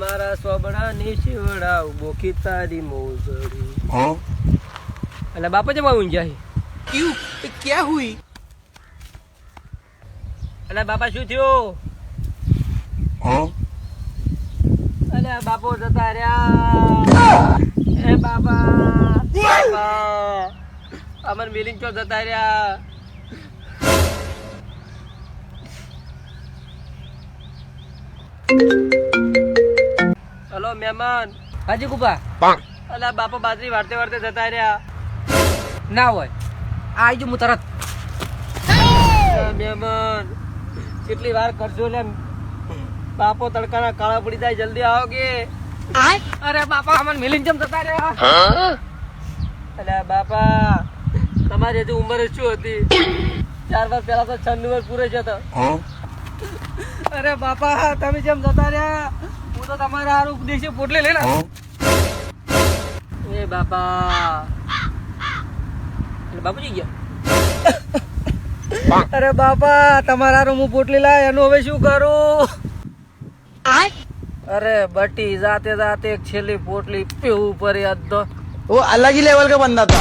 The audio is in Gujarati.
મારા સોબડાની શિવડાવ બોકી તારી મોજડી એટલે બાપા જમા ઊંઝાઈ क्यों क्या हुई એટલે બાપા શું થયું અલે બાપો જતા રહ્યા એ બાપા અમર મિલિંગ ચો જતા રહ્યા હલો મહેમાન હાજી કુપા અલા બાપા બાજરી વાળતે વાળતે જતા રહ્યા ના હોય આવજો હું તરત મહેમાન કેટલી વાર કરજો લે બાપો તડકાના કાળા પડી જાય જલ્દી આવોગે અરે બાપા અમન મિલિંગ ચમ જતા રહ્યા અલે બાપા તમારી હજી ઉંમર શું હતી 4 વર્ષ પહેલા તો 96 વર્ષ પૂરે જતો અરે બાપા તમે જેમ જતા રહ્યા હું તો તમારા હારું ઉપદેશી પોટલી લઈ લે એ બાપા બાપુજી ગયા અરે બાપા તમારા હારું હું પોટલી લાય એનું હવે શું કરું અરે બટી જાતે જાતે એક છેલ્લી પોટલી પીવું પડે અદ્ધો वो अलग ही लेवल का बंदा था